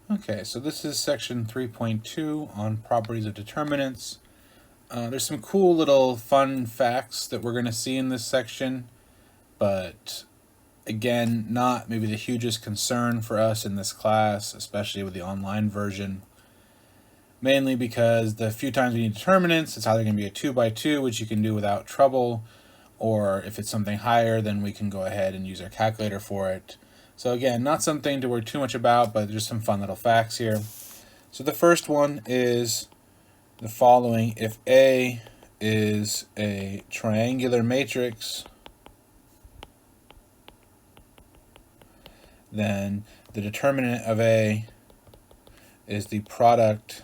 Okay, so this is section 3.2 on properties of determinants. There's some cool little fun facts that we're going to see in this section, but again, not maybe the hugest concern for us in this class, especially with the online version. Mainly because the few times we need determinants, it's either going to be a 2 by 2, which you can do without trouble, or if it's something higher, then we can go ahead and use our calculator for it. So again, not something to worry too much about, but there's some fun little facts here. So the first one is the following. If A is a triangular matrix, then the determinant of A is the product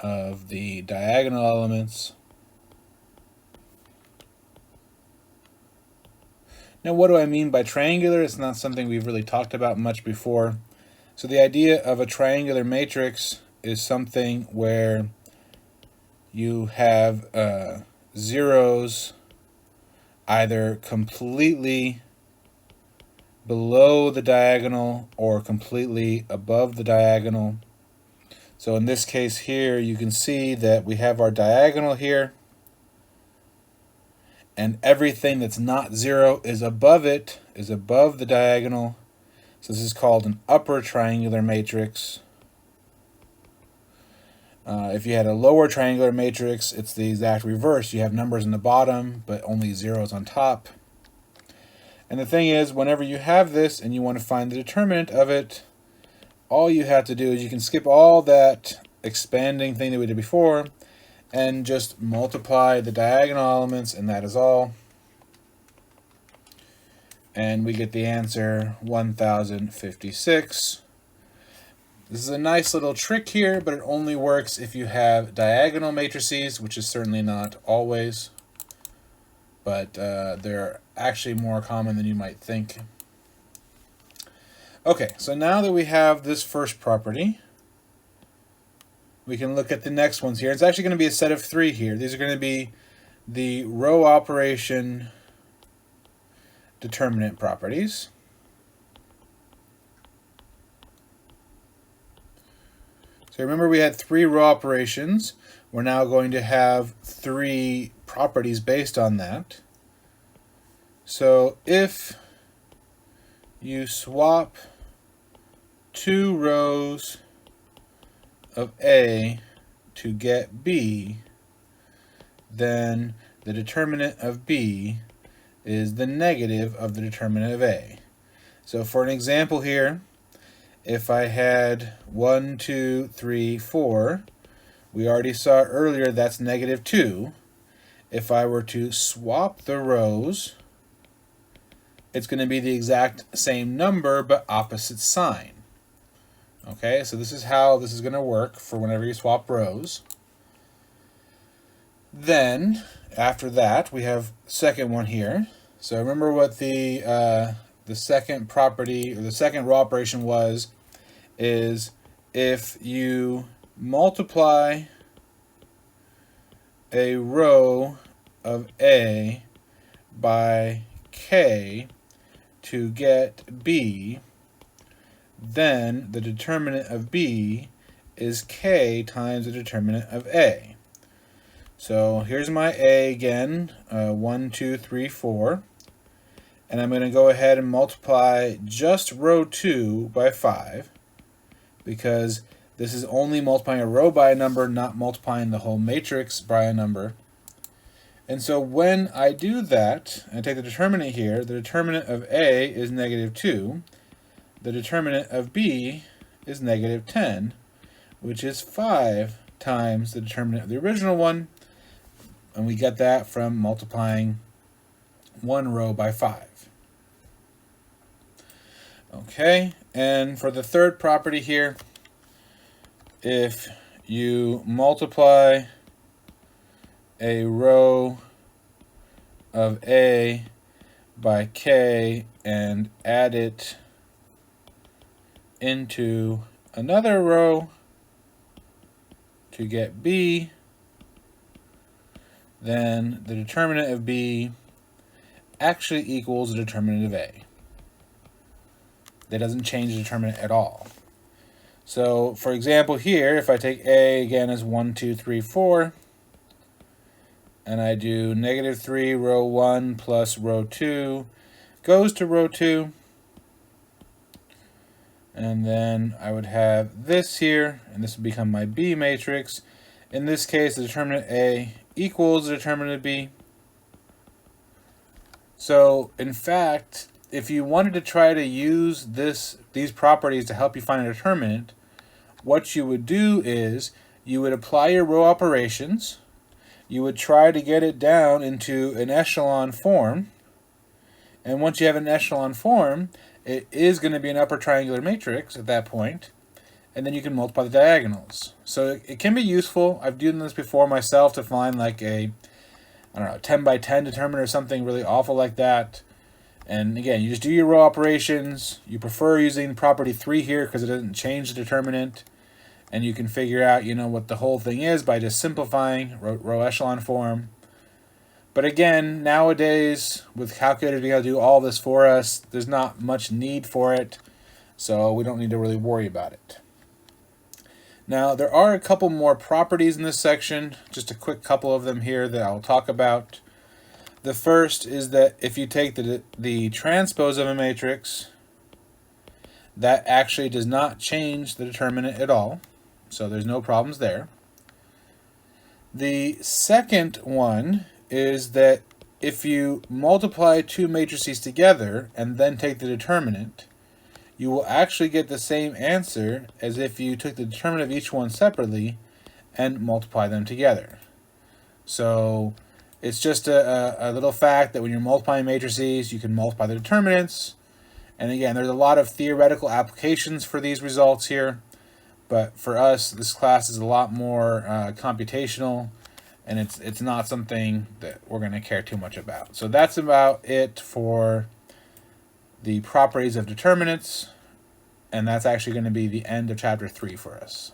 of the diagonal elements. Now, what do I mean by triangular? It's not something we've really talked about much before. So the idea of a triangular matrix is something where you have zeros either completely below the diagonal or completely above the diagonal. So in this case here, you can see that we have our diagonal here, and everything that's not 0 is above it, is above the diagonal. So this is called an upper triangular matrix. If you had a lower triangular matrix, it's the exact reverse. You have numbers in the bottom, but only zeros on top. And the thing is, whenever you have this and you want to find the determinant of it, all you have to do is you can skip all that expanding thing that we did before and just multiply the diagonal elements, and that is all. And we get the answer 1056. This is a nice little trick here, but it only works if you have diagonal matrices, which is certainly not always, but they're actually more common than you might think. Okay, so now that we have this first property, we can look at the next ones here. It's actually going to be a set of 3 here. These are going to be the row operation determinant properties. So remember, we had 3 row operations. We're now going to have 3 properties based on that. So if you swap 2 rows of A to get B, then the determinant of B is the negative of the determinant of A. So for an example here, if I had 1, 2, 3, 4, we already saw earlier that's negative 2. If I were to swap the rows, it's going to be the exact same number but opposite sign. Okay, so this is how this is going to work for whenever you swap rows. Then, after that, we have the second one here. So remember what the second property, or the second row operation was, is if you multiply a row of A by K to get B, then the determinant of B is K times the determinant of A. So here's my A again, 1, 2, 3, 4. And I'm going to go ahead and multiply just row 2 by 5, because this is only multiplying a row by a number, not multiplying the whole matrix by a number. And so when I do that, and I take the determinant here, the determinant of A is negative 2. The determinant of B is negative 10, which is 5 times the determinant of the original one. And we get that from multiplying 1 row by 5. Okay, and for the third property here, if you multiply a row of A by K and add it into another row to get B, then the determinant of B actually equals the determinant of A. That doesn't change the determinant at all. So for example here, if I take A again as 1, 2, 3, 4, and I do -3 row 1 plus row 2 goes to row 2, and then I would have this here, and this would become my B matrix. In this case, the determinant A equals the determinant of B. So in fact, if you wanted to try to use these properties to help you find a determinant, what you would do is you would apply your row operations, you would try to get it down into an echelon form, and once you have an echelon form, it is going to be an upper triangular matrix at that point, and then you can multiply the diagonals. So it can be useful. I've done this before myself to find like a, I don't know, 10 by 10 determinant or something really awful like that. And again, you just do your row operations. You prefer using property 3 here because it doesn't change the determinant. And you can figure out, what the whole thing is by just simplifying row echelon form. But again, nowadays, with calculators being able to do all this for us, there's not much need for it. So we don't need to really worry about it. Now, there are a couple more properties in this section, just a quick couple of them here that I'll talk about. The first is that if you take the transpose of a matrix, that actually does not change the determinant at all. So there's no problems there. The second one is that if you multiply two matrices together and then take the determinant, you will actually get the same answer as if you took the determinant of each one separately and multiply them together. So it's just a little fact that when you're multiplying matrices, you can multiply the determinants. And again, there's a lot of theoretical applications for these results here. But for us, this class is a lot more computational, and it's not something that we're going to care too much about. So that's about it for the properties of determinants, and that's actually going to be the end of chapter 3 for us.